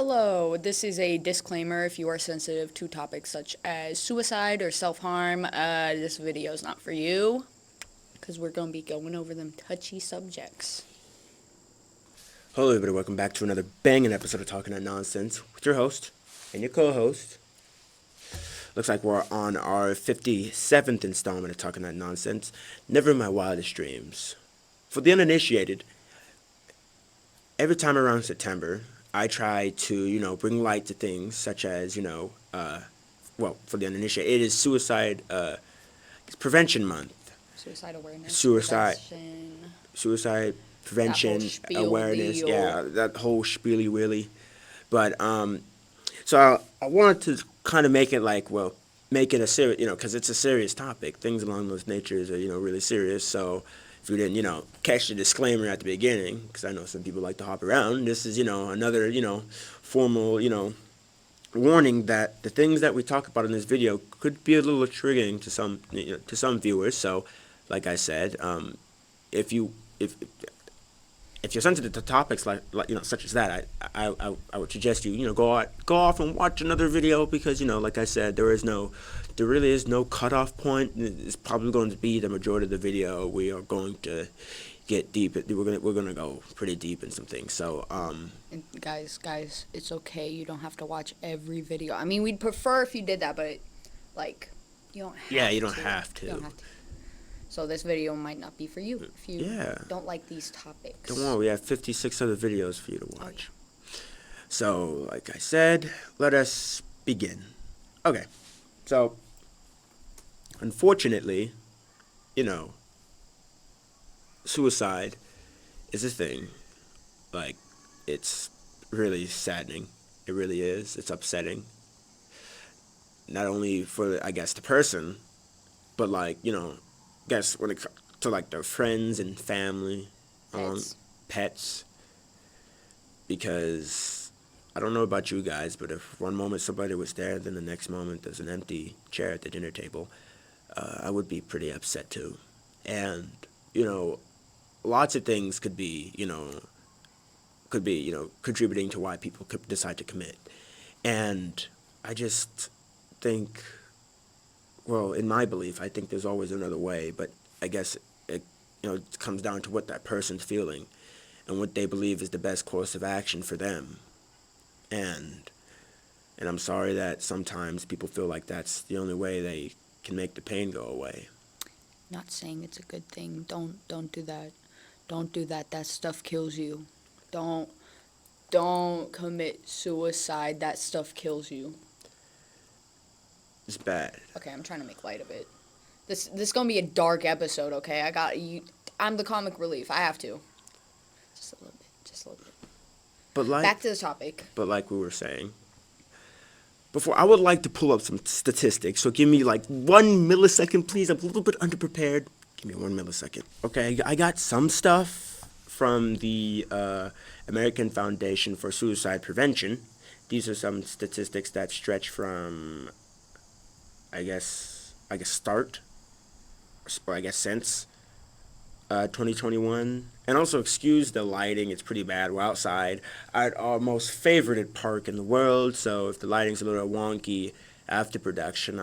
Hello, this is a disclaimer if you are sensitive to topics such as suicide or self-harm. This video is not for you, because we're going to be going over them touchy subjects. Hello everybody, welcome back to another banging episode of Talking That Nonsense with your host and your co-host. Looks like we're on our 57th installment of Talking That Nonsense, never in my wildest dreams. For the uninitiated, every time around September, I try to, bring light to things such as, for the uninitiated, it is Suicide Prevention Month. Suicide awareness. Suicide Prevention. prevention, spiel awareness, deal. yeah, that whole spiely willy. But, so I wanted to kind of make it a serious, because it's a serious topic. Things along those natures are, really serious. So if you didn't, catch the disclaimer at the beginning, because I know some people like to hop around, this is, another, formal, warning that the things that we talk about in this video could be a little triggering to some viewers. So, like I said, if you're sensitive to topics like such as that, I would suggest you go off and watch another video, because like I said, there really is no cutoff point. It's probably going to be the majority of the video. We are going to get deep. We're gonna go pretty deep in some things. So And guys, it's okay. You don't have to watch every video. I mean, we'd prefer if you did that, but you don't have to. yeah, you don't have to. You don't have to. So this video might not be for you if you don't like these topics. Don't worry, we have 56 other videos for you to watch. So, like I said, let us begin. Okay, so, unfortunately, suicide is a thing. It's really saddening. It really is. It's upsetting. Not only for, I guess, the person, but, guess when it comes to their friends and family, pets, because I don't know about you guys, but if one moment somebody was there, then the next moment there's an empty chair at the dinner table, I would be pretty upset too. And lots of things could be contributing to why people could decide to commit. And I just think, well, in my belief, I think there's always another way, but I guess it comes down to what that person's feeling and what they believe is the best course of action for them. And I'm sorry that sometimes people feel like that's the only way they can make the pain go away. Not saying it's a good thing. Don't do that. Don't do that. That stuff kills you. Don't commit suicide. That stuff kills you. It's bad. Okay, I'm trying to make light of it. This is gonna be a dark episode, okay? I got you. I'm the comic relief. I have to. Just a little bit. But back to the topic. But like we were saying before, I would like to pull up some statistics. So give me 1 millisecond, please. I'm a little bit underprepared. Give me 1 millisecond. Okay, I got some stuff from the American Foundation for Suicide Prevention. These are some statistics that stretch from, since 2021. And also, excuse the lighting, it's pretty bad. We're outside at our most favorited park in the world, so if the lighting's a little wonky after production,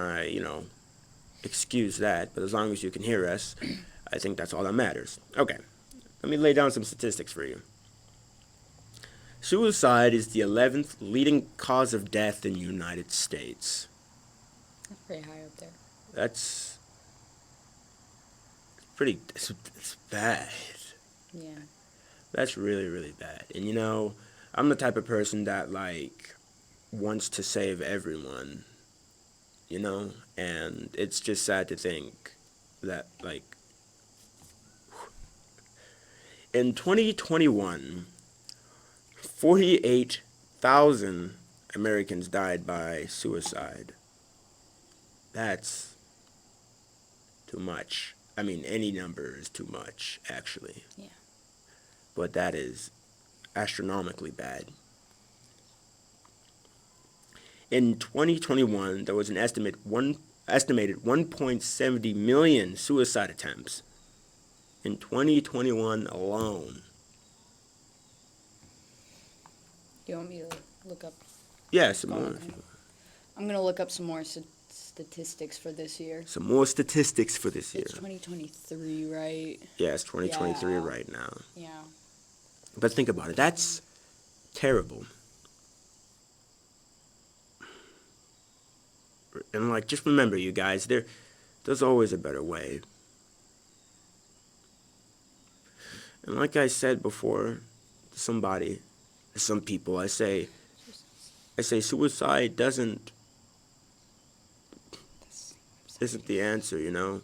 excuse that. But as long as you can hear us, I think that's all that matters. Okay, let me lay down some statistics for you. Suicide is the 11th leading cause of death in the United States. That's pretty high up there. That's it's bad. Yeah. That's really, really bad. And I'm the type of person that wants to save everyone, and it's just sad to think that in 2021, 48,000 Americans died by suicide. That's too much. I mean, any number is too much, actually. Yeah. But that is astronomically bad. In 2021, there was an estimated 1.70 million suicide attempts. In 2021 alone. You want me to look up? Yeah, some more. I'm gonna look up some more statistics for this year. Some more statistics for this year. It's 2023, right? Yeah, it's 2023 Yeah. right now. Yeah. But think about it. That's terrible. And like, just remember, you guys, there's always a better way. And like I said before, some people, I say suicide isn't the answer, you know?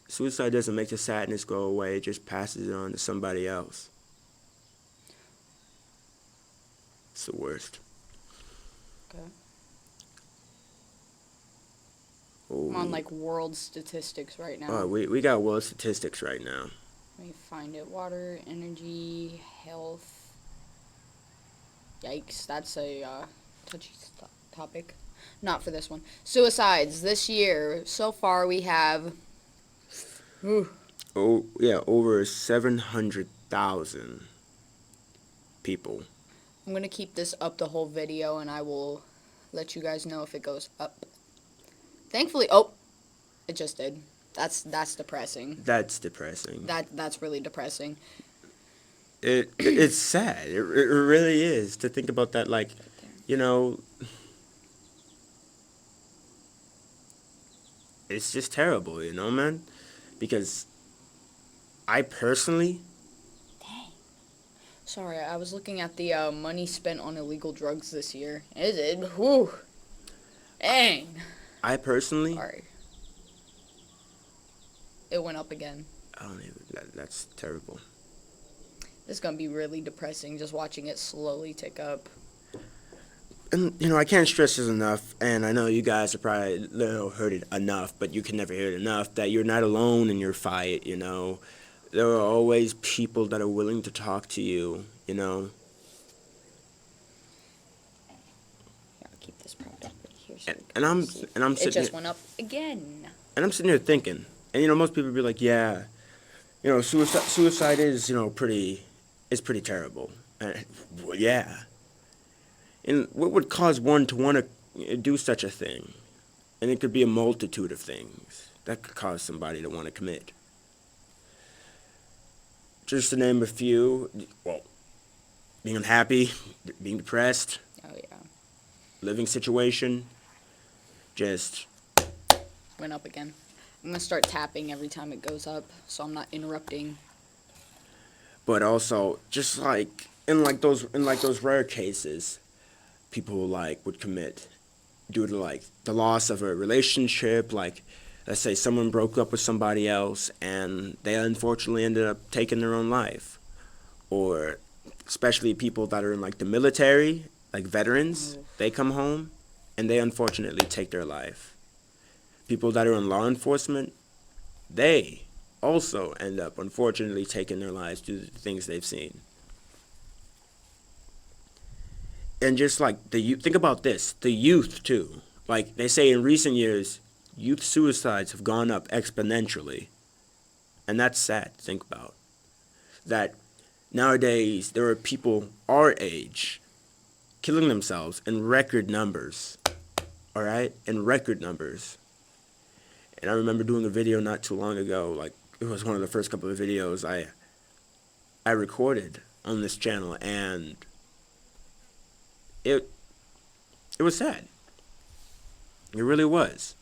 Suicide doesn't make the sadness go away, it just passes it on to somebody else. It's the worst. Okay. Oh, I'm on like world statistics right now. oh, we got world statistics right now. Let me find it. Water, energy, health. Yikes, that's a touchy topic. Not for this one. Suicides this year. So far we have. Oh, yeah, over 700,000 people. I'm gonna keep this up the whole video, and I will let you guys know if it goes up. Thankfully, oh, it just did. That's depressing. That's depressing. That's really depressing. It's sad. It really is to think about that. Like, you know, it's just terrible, you know, man. Because I personally, Sorry, I was looking at the money spent on illegal drugs this year. Is it? Whew. Dang. Sorry. It went up again. I don't even. That's terrible. This is gonna be really depressing just watching it slowly tick up. And you know, I can't stress this enough. And I know you guys have probably heard it enough, but you can never hear it enough that you're not alone in your fight. You know, there are always people that are willing to talk to you. You know. Here, I'll keep this propped up right here. So And I'm it sitting just here, went up again. and I'm sitting here thinking, and you know, most people be like, yeah, you know, suicide is, you know, pretty terrible. And, well, yeah. And what would cause one to want to do such a thing? And it could be a multitude of things that could cause somebody to want to commit. Just to name a few, well, being unhappy, being depressed, Oh yeah. living situation, just Went up again. I'm gonna start tapping every time it goes up, so I'm not interrupting. but also just like in those rare cases, people like would commit due to like the loss of a relationship, like let's say someone broke up with somebody else and they unfortunately ended up taking their own life, or especially people that are in like the military, like veterans, they come home and they unfortunately take their life. People that are in law enforcement, they also end up unfortunately taking their lives due to the things they've seen. And just like the youth, think about this, the youth too. Like they say in recent years, youth suicides have gone up exponentially. And that's sad to think about. That nowadays there are people our age killing themselves in record numbers. All right? In record numbers. And I remember doing a video not too long ago, like it was one of the first couple of videos I recorded on this channel, and it was sad. It really was.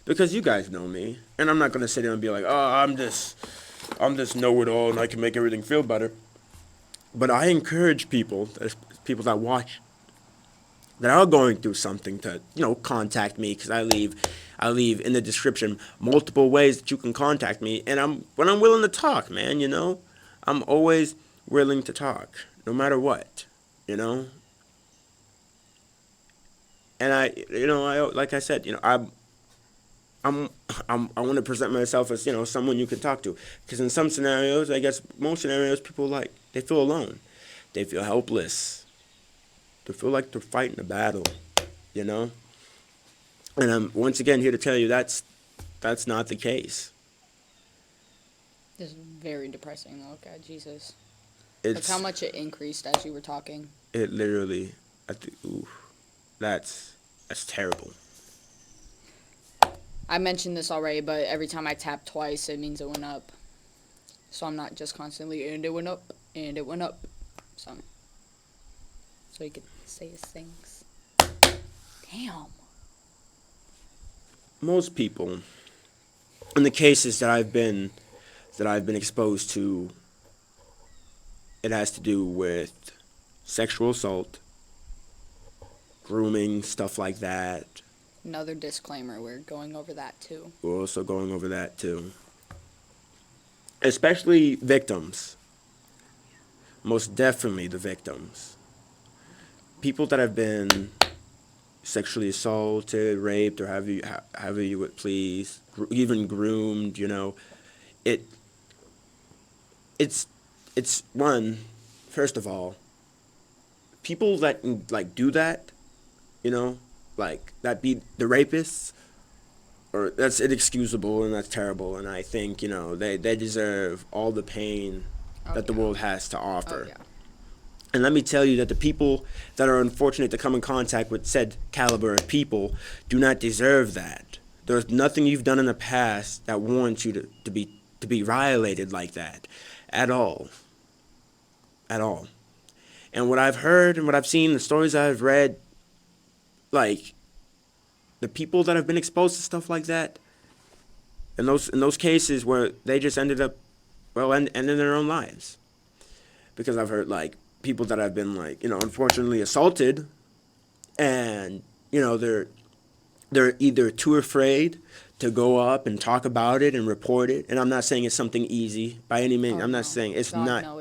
Because you guys know me, and I'm not going to sit here and be like, oh, I'm this know-it-all and I can make everything feel better. But I encourage people that watch, that are going through something, to, you know, contact me, because I leave in the description multiple ways that you can contact me, and when I'm willing to talk, man, you know, I'm always willing to talk, no matter what, you know. And like I said, you know, I want to present myself as, you know, someone you can talk to, because in some scenarios, I guess most scenarios, people they feel alone, they feel helpless, they feel like they're fighting a battle, you know. And I'm once again here to tell you that's not the case. This is very depressing though. God, Jesus. Look It's how much it increased as you were talking. It literally, ooh, that's terrible. I mentioned this already, but every time I tap twice, it means it went up. So I'm not just constantly, and it went up, and it went up. So you could say his things. Damn. Most people, in the cases that I've been exposed to, it has to do with sexual assault, grooming, stuff like that. Another disclaimer, we're going over that too. We're also going over that too. Especially victims. Most definitely the victims. People that have been sexually assaulted, raped, or however you would please, even groomed, it it's one, first of all, people that like do that, like that be the rapists, or that's inexcusable and that's terrible, and I think they deserve all the pain that the world has to offer. Oh, yeah. And let me tell you that the people that are unfortunate to come in contact with said caliber of people do not deserve that. There's nothing you've done in the past that warrants you to be violated like that, at all. At all. And what I've heard and what I've seen, the stories I've read, like the people that have been exposed to stuff like that, in those cases where they just ended up, ending their own lives, because I've heard like people that have been like unfortunately assaulted, and they're either too afraid to go up and talk about it and report it. And I'm not saying it's something easy by any means. I'm not saying it's God, not. no,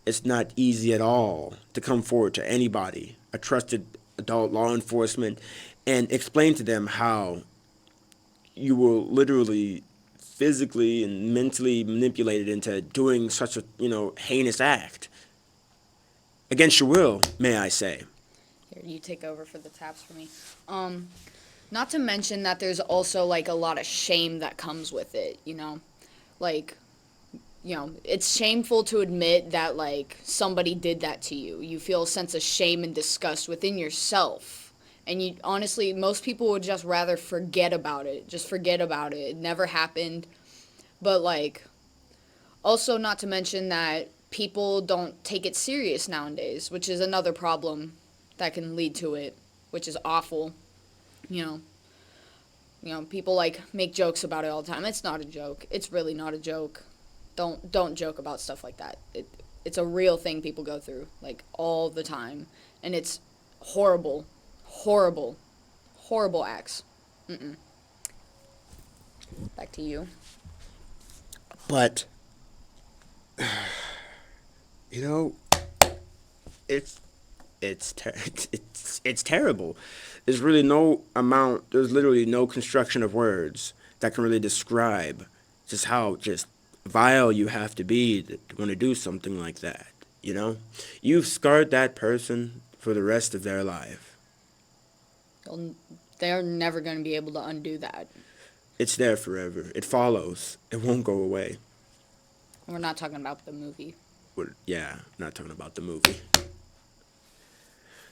It's not easy at all to come forward to anybody, a trusted adult law enforcement, and explain to them how you were literally physically and mentally manipulated into doing such a heinous act against your will, may I say. Here, you take over for the taps for me. Not to mention that there's also like a lot of shame that comes with it, like, it's shameful to admit that like somebody did that to you. You feel a sense of shame and disgust within yourself, and you honestly, most people would just rather forget about it. Just forget about it. It never happened. But like, also not to mention that people don't take it serious nowadays, which is another problem that can lead to it, which is awful. People like make jokes about it all the time. It's not a joke. It's really not a joke. Don't joke about stuff like that. It's a real thing people go through like all the time, and it's horrible, horrible, horrible acts. Back to you. But it's it's terrible. There's literally no construction of words that can really describe just how just vile you have to be to want to do something like that. You've scarred that person for the rest of their life. They're never going to be able to undo that. It's there forever. It follows. It won't go away. We're not talking about the movie. Not talking about the movie.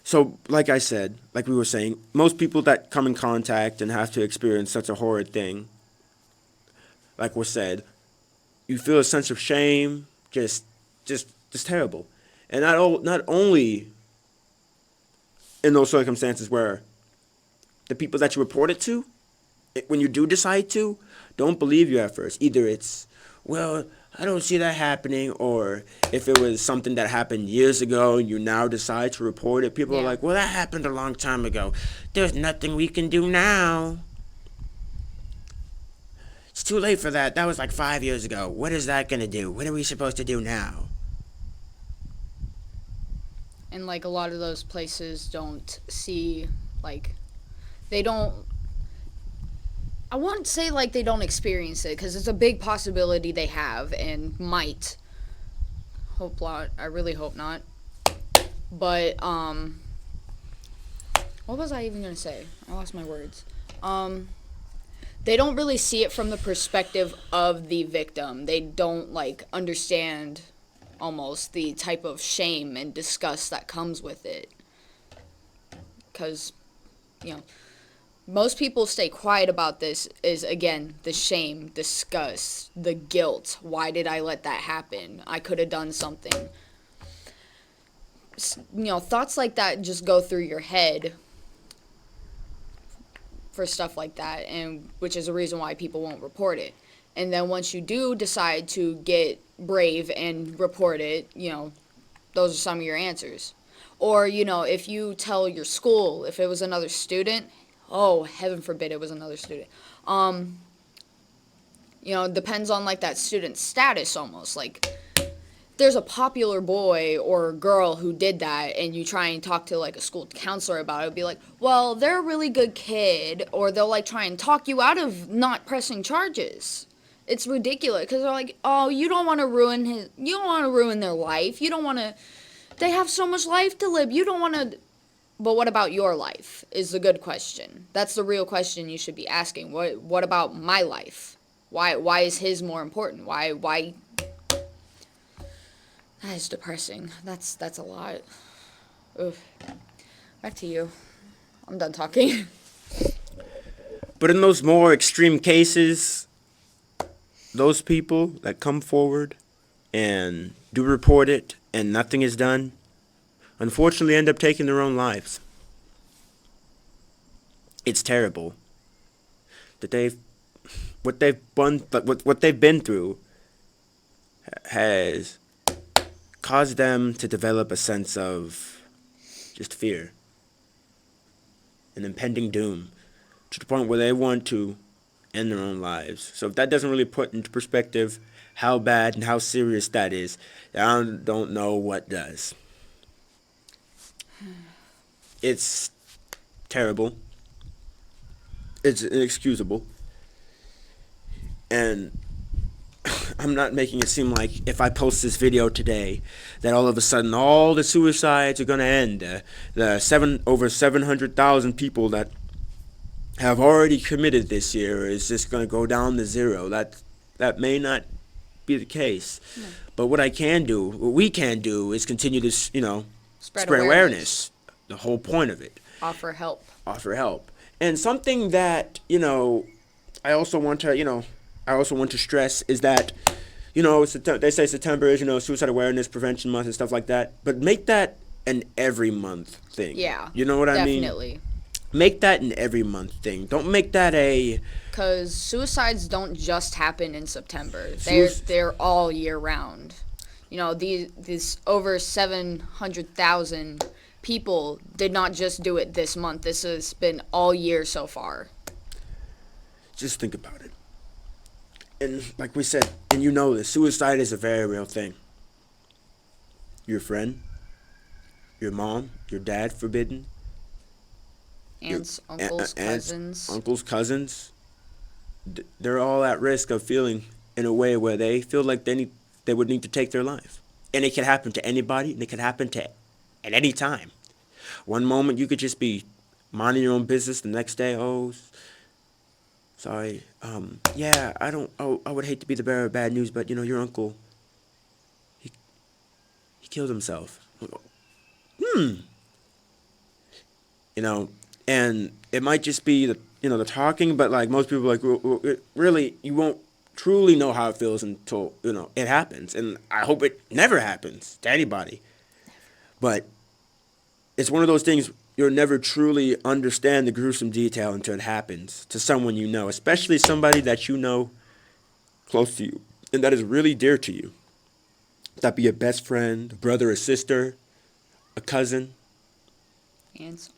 So, like I said, like we were saying, most people that come in contact and have to experience such a horrid thing, like was said, you feel a sense of shame, just terrible. And not only in those circumstances where the people that you report it to, when you do decide to, don't believe you at first. Either it's, well, I don't see that happening, or if it was something that happened years ago and you now decide to report it, people are like, well, that happened a long time ago. There's nothing we can do now. It's too late for that. That was like 5 years ago. What is that going to do? What are we supposed to do now? And like a lot of those places don't see, like, they don't, I wouldn't say like they don't experience it, because it's a big possibility they have and might. Hope not. I really hope not. But, what was I even going to say? I lost my words. They don't really see it from the perspective of the victim. They don't, like, understand almost, the type of shame and disgust that comes with it. Because, you know, most people stay quiet about this is, again, the shame, disgust, the guilt. Why did I let that happen? I could have done something. Thoughts like that just go through your head for stuff like that, and which is a reason why people won't report it. And then once you do decide to get brave and report it, those are some of your answers. Or, if you tell your school, if it was another student, oh, heaven forbid it was another student. Depends on like that student's status almost. Like, there's a popular boy or girl who did that, and you try and talk to like a school counselor about it, it'd be like, well, they're a really good kid, or they'll like try and talk you out of not pressing charges. It's ridiculous because they're like, oh, you don't want to ruin their life. You don't want to. They have so much life to live. You don't want to. But what about your life? Is the good question. That's the real question you should be asking. What about my life? Why is his more important? Why? That is depressing. That's a lot. Oof. Back to you. I'm done talking. But in those more extreme cases, those people that come forward and do report it and nothing is done, unfortunately end up taking their own lives. It's terrible that what they've been through has caused them to develop a sense of just fear, an impending doom, to the point where they want to end their own lives. So if that doesn't really put into perspective how bad and how serious that is, I don't know what does. It's terrible. It's inexcusable. And I'm not making it seem like if I post this video today that all of a sudden all the suicides are going to end. Over 700,000 people that have already committed this year is just going to go down to zero. That may not be the case. No. But what we can do is continue to, spread awareness. The whole point of it. Offer help. And something that, I also want to stress is that, they say September is, Suicide Awareness Prevention Month and stuff like that. But make that an every month thing. Yeah. You know what I mean? Definitely. Make that an every month thing. Don't make that because suicides don't just happen in September. They're all year round. These over 700,000 people did not just do it this month. This has been all year so far. Just think about it. And like we said, and this, suicide is a very real thing. Your friend, your mom, your dad, forbidden. Aunts, uncles, cousins. They're all at risk of feeling in a way where they feel like they would need to take their life. And it can happen to anybody, and it can happen at any time. One moment you could just be minding your own business, the next day, sorry, I would hate to be the bearer of bad news, but your uncle, he killed himself. And it might just be the talking, but like most people, like really, you won't truly know how it feels until it happens. And I hope it never happens to anybody. But it's one of those things you'll never truly understand the gruesome detail until it happens to someone especially somebody that close to you and that is really dear to you. That be a best friend, a brother or sister, a cousin. Aunts,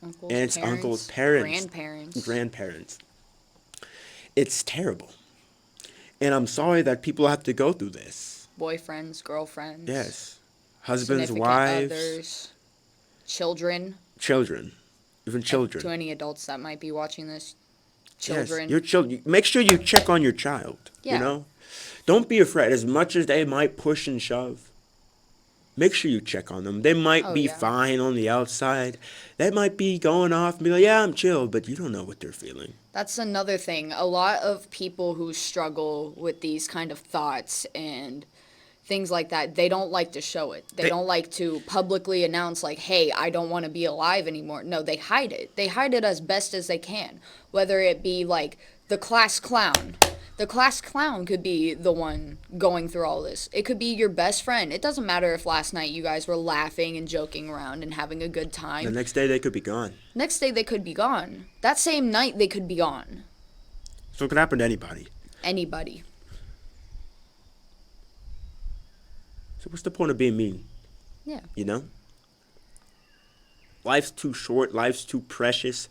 uncles, parents, grandparents. It's terrible. And I'm sorry that people have to go through this. Boyfriends, girlfriends. Yes. Husbands, wives. Others, children. Even children. To any adults that might be watching this. Children. Yes, your children. Make sure you check on your child. Yeah. Don't be afraid. As much as they might push and shove, make sure you check on them. They might be fine on the outside. They might be going off and be like, yeah, I'm chill, but you don't know what they're feeling. That's another thing. A lot of people who struggle with these kind of thoughts and things like that, they don't like to show it. They don't like to publicly announce, like, hey, I don't want to be alive anymore. No, they hide it. They hide it as best as they can. Whether it be, like, the class clown. The class clown could be the one going through all this. It could be your best friend. It doesn't matter if last night you guys were laughing and joking around and having a good time. The next day they could be gone. Next day they could be gone. That same night they could be gone. So it could happen to anybody. Anybody. So what's the point of being mean? Yeah. You know? Life's too short, life's too precious,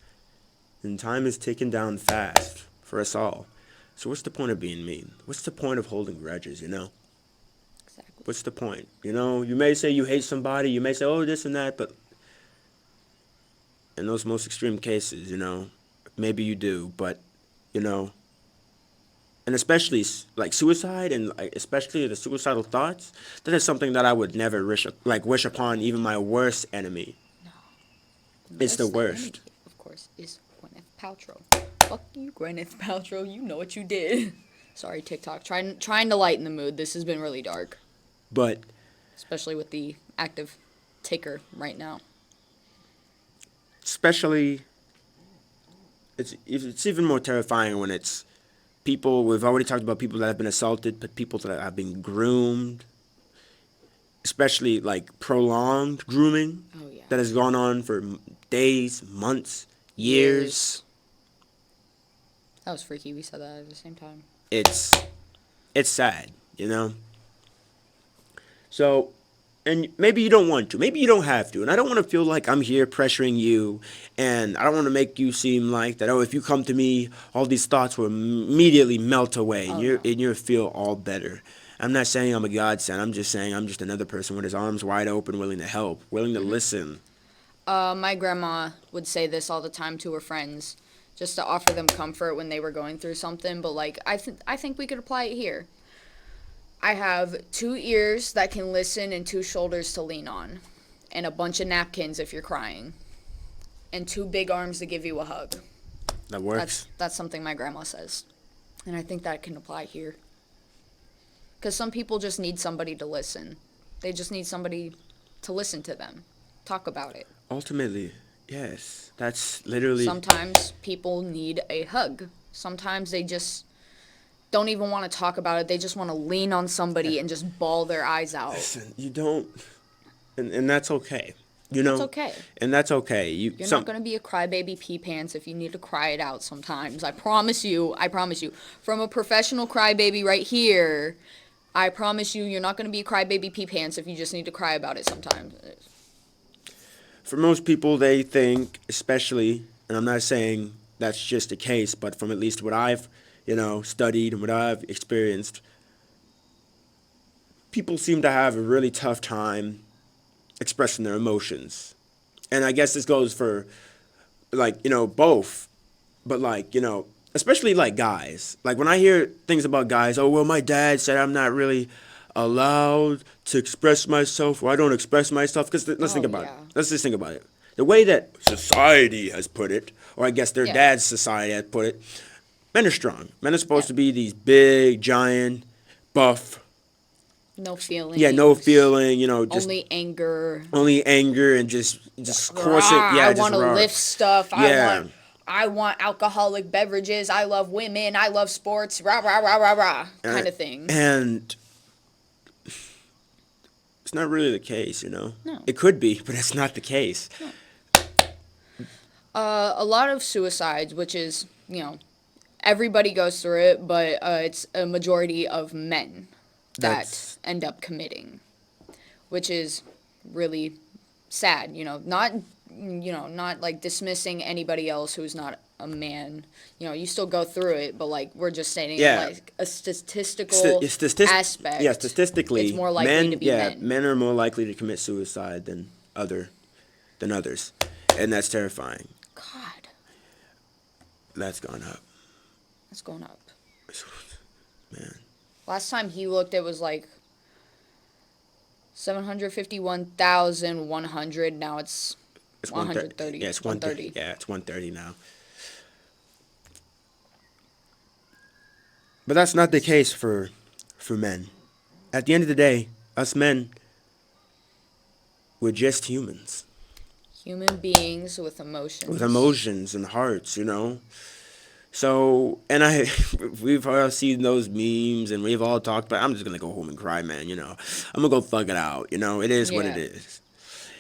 and time is ticking down fast for us all. So what's the point of being mean? What's the point of holding grudges, you know? Exactly. What's the point? You know, you may say you hate somebody, you may say, oh, this and that, but in those most extreme cases, you know, maybe you do, but, you know, and especially like suicide and like, especially the suicidal thoughts, that is something that I would never wish upon even my worst enemy. No. It's the worst. Enemy, of course, is Gwyneth Paltrow. Fuck you, Gwyneth Paltrow. You know what you did. Sorry, TikTok. Trying to lighten the mood. This has been really dark. But especially with the active taker right now. Especially, it's even more terrifying when it's people. We've already talked about people that have been assaulted, but people that have been groomed, especially like prolonged grooming that has gone on for days, months, years. That was freaky. We said that at the same time. It's sad, you know? So, and maybe you don't want to. Maybe you don't have to. And I don't want to feel like I'm here pressuring you. And I don't want to make you seem like that, oh, if you come to me, all these thoughts will immediately melt away. And you'll feel all better. I'm not saying I'm a godsend. I'm just saying I'm just another person with his arms wide open, willing to help, willing to listen. My grandma would say this all the time to her friends, just to offer them comfort when they were going through something. But, like, I think we could apply it here. I have 2 ears that can listen and 2 shoulders to lean on, and a bunch of napkins if you're crying, and 2 big arms to give you a hug. That works. That's something my grandma says, and I think that can apply here. Because some people just need somebody to listen. They just need somebody to listen to them, talk about it. Ultimately, yes, that's literally. Sometimes people need a hug. Sometimes they just don't even want to talk about it. They just want to lean on somebody and just bawl their eyes out. Listen, you don't, and that's okay. You know, it's okay. And that's okay. You're not going to be a crybaby pee pants if you need to cry it out sometimes. I promise you. From a professional crybaby right here, I promise you're not going to be a crybaby pee pants if you just need to cry about it sometimes. For most people, they think, especially, and I'm not saying that's just the case, but from at least what I've, studied and what I've experienced, people seem to have a really tough time expressing their emotions. And I guess this goes for, both. But, especially, guys. Like, when I hear things about guys, oh, well, my dad said I'm not really allowed to express myself, or I don't express myself. Because let's think about it. Let's just think about it. The way that society has put it, or I guess their dad's society has put it, men are strong. Men are supposed to be these big, giant, buff. No feeling. Yeah, no feeling, just only anger. Only anger and just course it. Yeah, I want to lift stuff. Yeah. I want alcoholic beverages. I love women. I love sports. Rah, rah, rah, rah, rah. Kind of thing. And it's not really the case, No. It could be, but it's not the case. No. A lot of suicides, which is, everybody goes through it, but it's a majority of men that end up committing, which is really sad, not like dismissing anybody else who's not a man. You still go through it, but we're just saying like a statistical aspect. Yeah, statistically, it's more likely to be men. Men are more likely to commit suicide than others, and that's terrifying. God, that's gone up. That's going up. Man. Last time he looked, it was 751,100. Now it's 130. Yeah, it's 130. Yeah, it's 130 now. But that's not the case for men. at the end of the day, us men, we're just humans Human beings with with emotions. emotions and hearts, you know. So, and we've all seen those memes, and we've all talked about. I'm just gonna go home and cry, man. You know, I'm gonna go thug it out. You know, it is what it Yeah. is.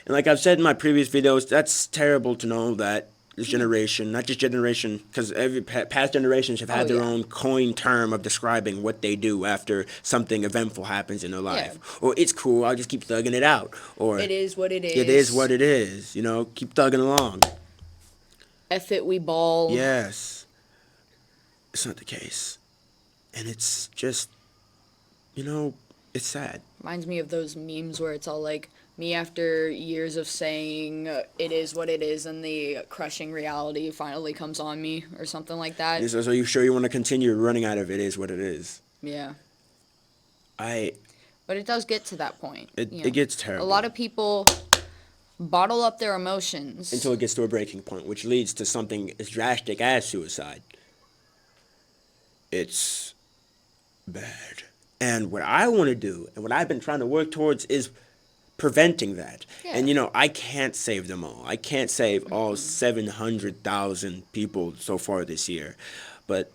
And like I've said in my previous videos, that's terrible to know that this generation, not just generation, because every past generations have Oh had their yeah. own coined term of describing what they do after something eventful happens in their Yeah. life. Or it's cool, I'll just keep thugging it out. Or It is what it it is is. what it is. You know, keep thugging along. F it, we ball. Yes, it's not the case, and it's just, you know, it's sad. Reminds me of those memes where it's all like me after years of saying it is what it is and the crushing reality finally comes on me or something like that. So, you sure you want to continue running out of it is what it is? Yeah. I But it does get to that point. it gets A terrible lot of people bottle up their emotions. until it gets to a breaking point, which leads to something as drastic as suicide. It's bad. And what I want to do, and what I've been trying to work towards, is preventing that. Yeah. And you know, I can't save them all. I can't save all 700,000 people so far this year. But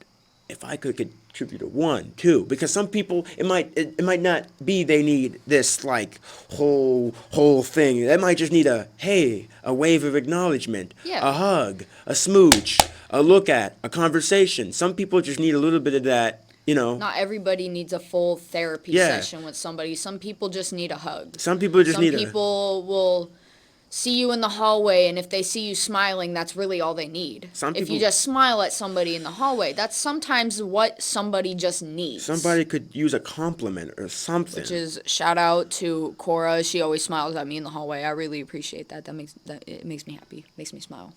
if I could contribute to one, two, because some people it might not be they need this like whole thing. They might just need a wave of acknowledgement, Yeah. a hug, a smooch, a look at, a conversation. Some people just need a little bit of that, you know. Not everybody needs a full therapy Yeah. session with somebody. Some people just need a hug. Some people just Some need people will see you in the hallway, and if they see you smiling, that's really all they need. Some If you people- just smile at somebody in the hallway, that's sometimes what somebody just needs. somebody could use a compliment or something. Which is shout out to Cora. She always smiles at me in the hallway. I really appreciate that. It makes me happy. Makes me smile.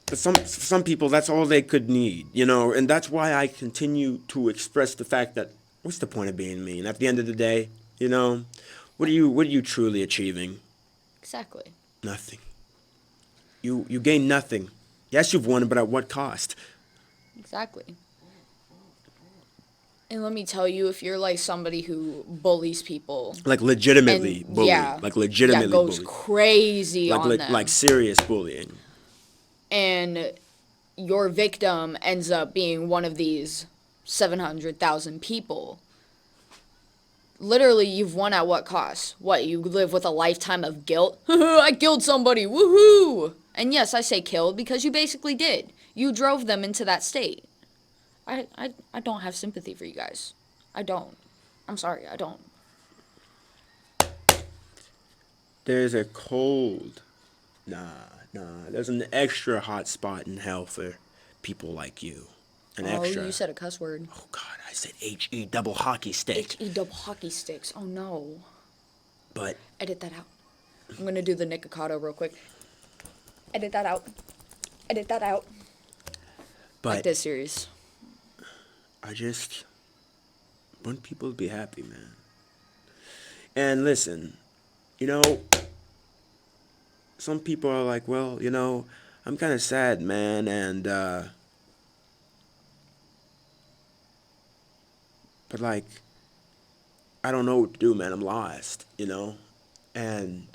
But some people, that's all they could need, you know, and that's why I continue to express the fact that what's the point of being mean? At the end of the day, you know, what are you truly achieving? Exactly. Nothing. You gain nothing. Yes, you've won, but at what cost? Exactly. And let me tell you, if you're like somebody who bullies people, Like legitimately and bully. yeah, Like legitimately goes bully. crazy on them, Like serious bullying. and your victim ends up being one of these 700,000 people. Literally, you've won at what cost? What, you live with a lifetime of guilt? I killed somebody, woohoo! And yes, I say killed because you basically did. You drove them into that state. I don't have sympathy for you guys. I don't. I'm sorry, I don't. There's a cold. There's an extra hot spot in hell for people like you. An extra. You said a cuss word. Oh God, I said H-E double hockey stick. H-E double hockey sticks. Oh no. But Edit that out. I'm gonna do the Nikocado real quick. Edit that out. Edit that out. Like this series. I just want people to be happy, man. And listen, you know, some people are like, well, you know, I'm kind of sad, man, and but like, I don't know what to do, man. I'm lost, you know, and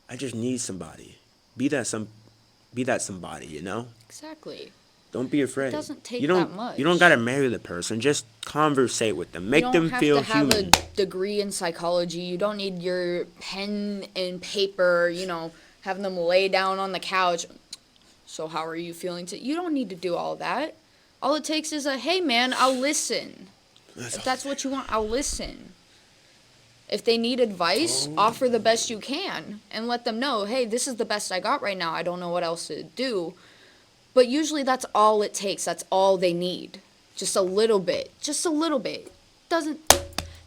I just need somebody. Be that somebody, you know. Exactly. Don't be afraid. It doesn't take you don't, that much. You don't gotta marry the person. Just conversate with them. Make them feel You don't have human. to have a degree in psychology. You don't need your pen and paper, having them lay down on the couch. So how are you feeling? You don't need to do all that. All it takes is a, hey man, I'll listen. If that's what you want, I'll listen. If they need advice, offer the best you can and let them know, hey, this is the best I got right now. I don't know what else to do. But usually that's all it takes. That's all they need. Just a little bit. Just a little bit. Doesn't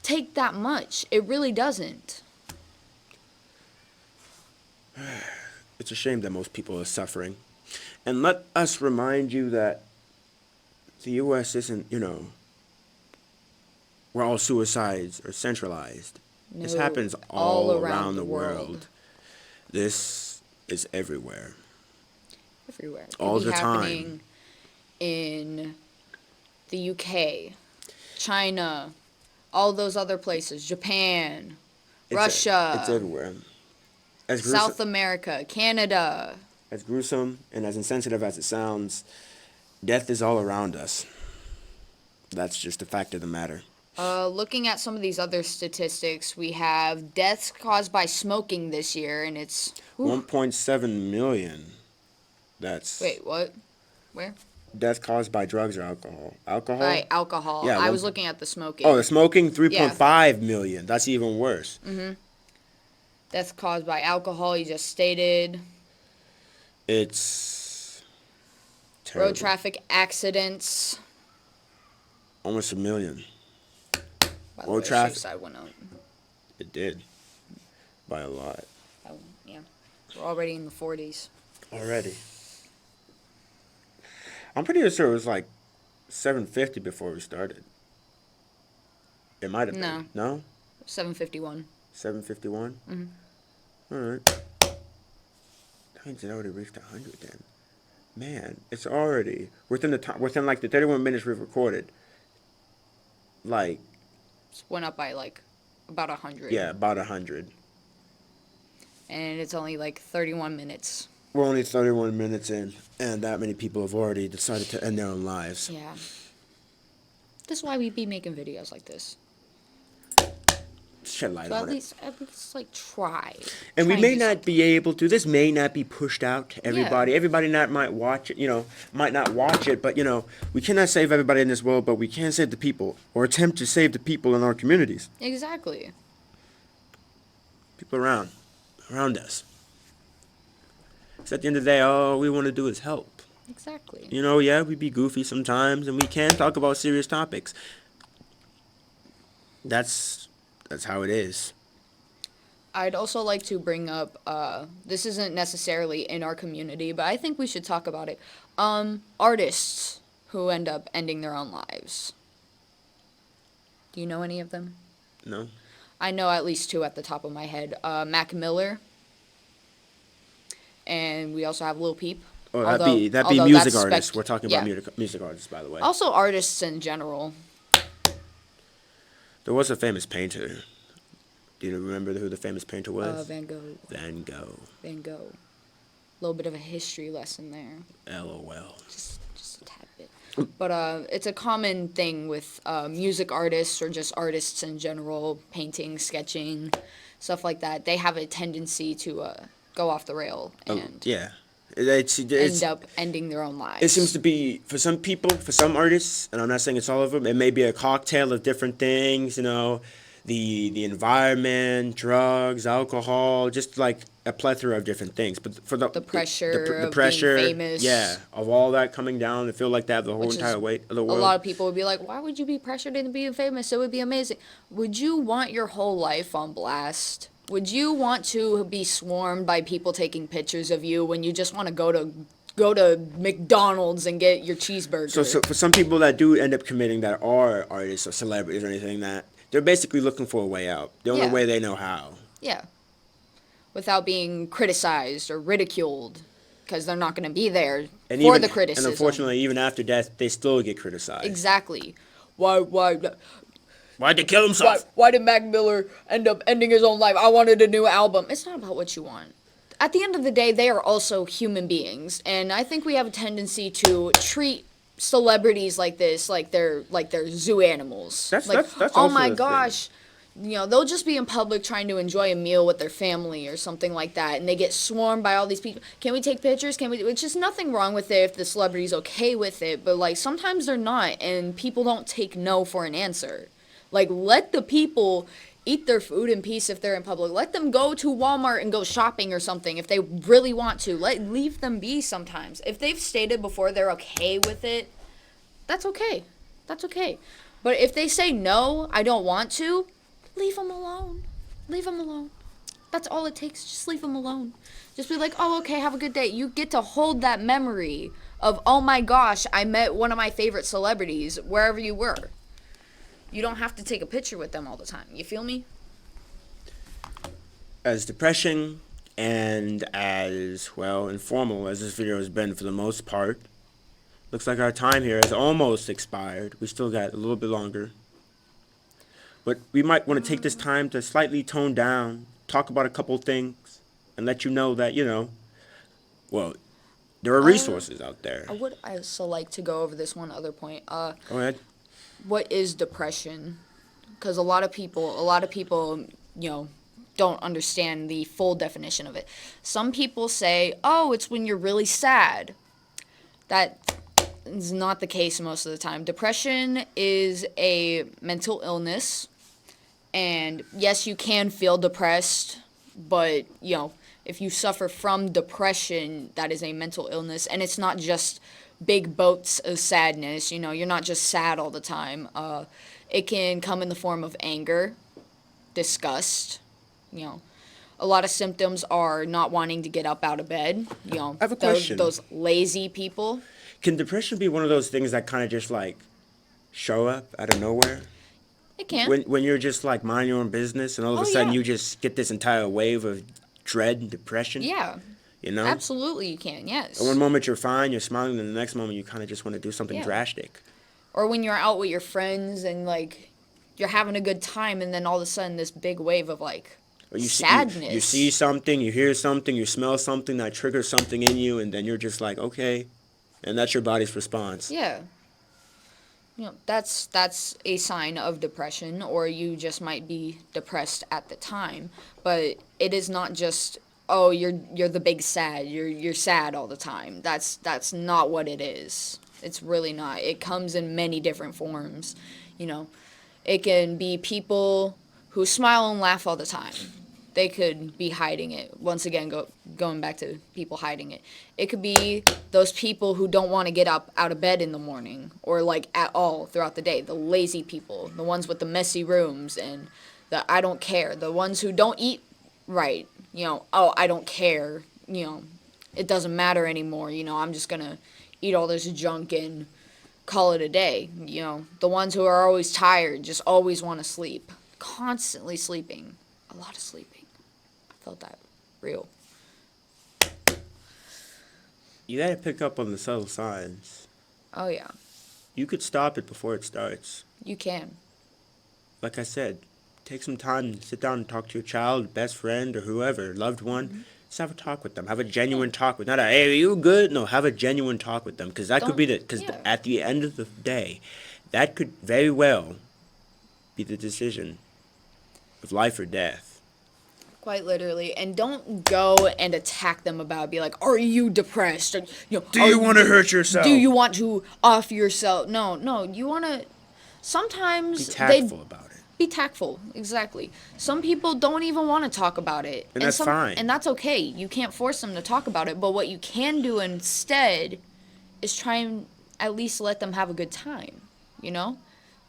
take that much. It really doesn't. It's a shame that most people are suffering. And let us remind you that the U.S. isn't, where all suicides are centralized. No, This happens all around the world. This is everywhere. Everywhere. It All could be the happening time. in the UK, China, all those other places, Japan, It's Russia, it's everywhere. As gruesome, South America, Canada. as gruesome and as insensitive as it sounds, death is all around us. That's just a fact of the matter. Looking at some of these other statistics, we have deaths caused by smoking this year, and it's... Whew. 1.7 million. That's Wait, what? Where? death caused by drugs or alcohol. Alcohol? Right, alcohol. Yeah, I was one- looking at the smoking. Oh, the smoking, 3.5 million. That's even worse. Deaths caused by alcohol, you just stated. It's terrible. Road traffic accidents. Almost a million. By the Road way, traffic. suicide went up. It did. By a lot. Oh, yeah. We're already in the 40s. Already. I'm pretty sure it was like 750 before we started. It might have been. No. No? 751. 751? Mm-hmm. Alright. That means it already reached 100 then. Man, it's already within the time, within like the 31 minutes we've recorded. Like, Went up by like about 100. yeah, about 100. And it's only like 31 minutes. We're only 31 minutes in, and that many people have already decided to end their own lives. Yeah. This is why we be making videos like this. Shed light So on it. at least like try. And we Try may do not something. be able to. This may not be pushed out to everybody. Everybody not might watch it. Might not watch it. But we cannot save everybody in this world. But we can save the people, or attempt to save the people in our communities. Exactly. People around us. So at the end of the day, all we want to do is help. Exactly. Yeah, we be goofy sometimes, and we can talk about serious topics. That's how it is. I'd also like to bring up, this isn't necessarily in our community, but I think we should talk about it. Artists who end up ending their own lives. Do you know any of them? No. I know at least two at the top of my head. Mac Miller. And we also have Lil Peep. Oh, Although that'd be music that's artists. We're talking about yeah. music artists, by the way. Also artists in general. There was a famous painter. Do you remember who the famous painter was? Van Gogh. Van Gogh. Van Gogh. A little bit of a history lesson there. LOL. Just a tad bit. But it's a common thing with music artists or just artists in general, painting, sketching, stuff like that. They have a tendency to go off the rail and Yeah. It's end up ending their own lives. It seems to be, for some people, for some artists, and I'm not saying it's all of them, it may be a cocktail of different things, the environment, drugs, alcohol, just like a plethora of different things. But for the pressure the of pressure, being famous. yeah, of all that coming down, to feel like they have the whole Which entire is weight of the A world. lot of people would be like, why would you be pressured into being famous? It would be amazing. Would you want your whole life on blast? Would you want to be swarmed by people taking pictures of you when you just want to go to McDonald's and get your cheeseburger? So for some people that do end up committing, that are artists or celebrities or anything, that they're basically looking for a way out. The only Yeah. way they know how. Yeah. Without being criticized or ridiculed, because they're not going to be there for the criticism. And unfortunately, even after death, they still get criticized. Exactly. Why'd they kill himself? Why did Mac Miller end up ending his own life? I wanted a new album. It's not about what you want. At the end of the day, they are also human beings, and I think we have a tendency to treat celebrities like this, like they're zoo animals. That's oh also my the thing. gosh, they'll just be in public trying to enjoy a meal with their family or something like that, and they get swarmed by all these people. Can we take pictures? Which is nothing wrong with it if the celebrity's okay with it, but like sometimes they're not, and people don't take no for an answer. Like, let the people eat their food in peace if they're in public. Let them go to Walmart and go shopping or something if they really want to. Leave them be sometimes. If they've stated before they're okay with it, that's okay. That's okay. But if they say, no, I don't want to, leave them alone. Leave them alone. That's all it takes. Just leave them alone. Just be like, oh, okay, have a good day. You get to hold that memory of, oh my gosh, I met one of my favorite celebrities wherever you were. You don't have to take a picture with them all the time. You feel me? As depressing and as, well, informal as this video has been for the most part, looks like our time here has almost expired. We still got a little bit longer. But we might want to take this time to slightly tone down, talk about a couple things, and let you know that, well, there are resources out there. I would also like to go over this one other point. Go ahead. What is depression? Because a lot of people, don't understand the full definition of it. Some people say, oh, it's when you're really sad. That is not the case most of the time. Depression is a mental illness, and yes, you can feel depressed, but, if you suffer from depression, that is a mental illness, and it's not just big boats of sadness. You're not just sad all the time. It can come in the form of anger, disgust. A lot of symptoms are not wanting to get up out of bed. I have a question. Those lazy people. Can depression be one of those things that kind of just like show up out of nowhere? It can. When you're just like mind your own business and all of a sudden you just get this entire wave of dread and depression? Yeah. Absolutely you can, yes. And one moment you're fine, you're smiling, and the next moment you kind of just want to do something drastic. Or when you're out with your friends and, like, you're having a good time, and then all of a sudden this big wave of, like, sadness. You see something, you hear something, you smell something that triggers something in you, and then you're just like, okay. And that's your body's response. Yeah. That's a sign of depression, or you just might be depressed at the time. But it is not just, oh, you're the big sad. You're sad all the time. That's not what it is. It's really not. It comes in many different forms. It can be people who smile and laugh all the time. They could be hiding it. Once again, going back to people hiding it. It could be those people who don't want to get up out of bed in the morning, or like at all throughout the day. The lazy people, the ones with the messy rooms, and the I don't care. The ones who don't eat right. Oh, I don't care. It doesn't matter anymore. I'm just gonna eat all this junk and call it a day. The ones who are always tired, just always want to sleep, constantly sleeping, a lot of sleeping. I felt that real. You gotta pick up on the subtle signs. Oh yeah. You could stop it before it starts. You can. Like I said, take some time, sit down and talk to your child, best friend, or whoever, loved one. Mm-hmm. Just have a talk with them. Have a genuine talk with, not a, hey, are you good? No, have a genuine talk with them, because that could be at the end of the day, that could very well be the decision of life or death. Quite literally. And don't go and attack them about it. Be like, are you depressed? Or, do you want to hurt yourself? Do you want to off yourself? No, you want to, sometimes be tactful about it. Be tactful, exactly. Some people don't even want to talk about it. And that's fine. And that's okay. You can't force them to talk about it. But what you can do instead is try and at least let them have a good time,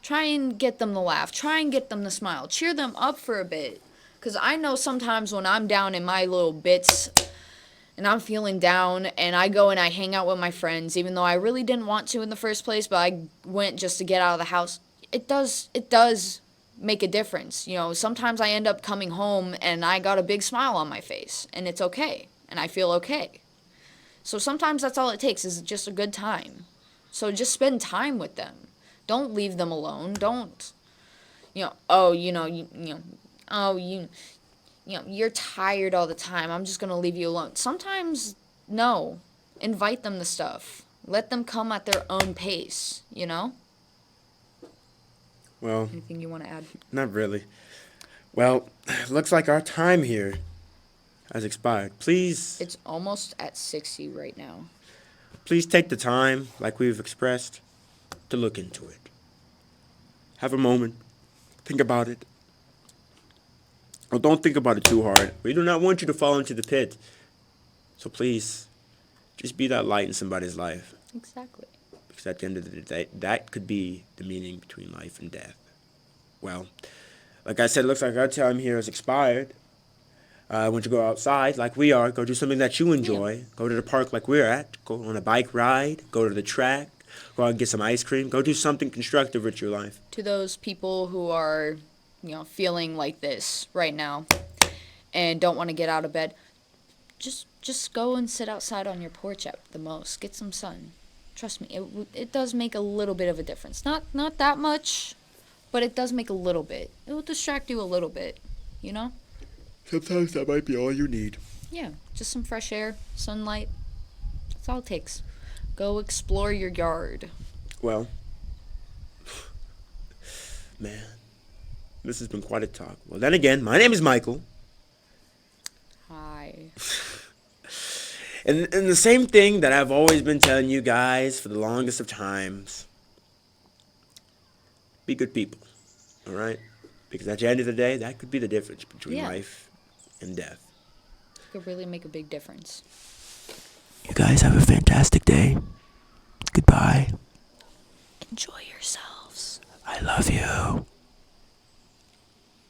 Try and get them to laugh. Try and get them to smile. Cheer them up for a bit. Because I know sometimes when I'm down in my little bits and I'm feeling down and I go and I hang out with my friends, even though I really didn't want to in the first place, but I went just to get out of the house, it does make a difference. Sometimes I end up coming home and I got a big smile on my face, and it's okay, and I feel okay. So sometimes that's all it takes, is just a good time. So just spend time with them. Don't leave them alone. Don't, you're tired all the time. I'm just going to leave you alone. Sometimes, no. Invite them to stuff. Let them come at their own pace, Well, anything you want to add? Not really. Well, looks like our time here has expired. Please. It's almost at 60 right now. Please take the time, like we've expressed, to look into it. Have a moment. Think about it. Well, don't think about it too hard. We do not want you to fall into the pit. So please, just be that light in somebody's life. Exactly. Because at the end of the day, that could be the meaning between life and death. Well, like I said, it looks like our time here has expired. I want you to go outside like we are. Go do something that you enjoy. Yeah. Go to the park like we're at. Go on a bike ride. Go to the track. Go out and get some ice cream. Go do something constructive with your life. To those people who are, feeling like this right now and don't want to get out of bed, just go and sit outside on your porch at the most. Get some sun. Trust me, it does make a little bit of a difference. Not that much, but it does make a little bit. It will distract you a little bit, you know? Sometimes that might be all you need. Yeah, just some fresh air, sunlight. That's all it takes. Go explore your yard. Well, man, this has been quite a talk. Well, then again, my name is Michael. Hi. And the same thing that I've always been telling you guys for the longest of times. Be good people, all right? Because at the end of the day, that could be the difference between life and death. It could really make a big difference. You guys have a fantastic day. Goodbye. Enjoy yourselves. I love you.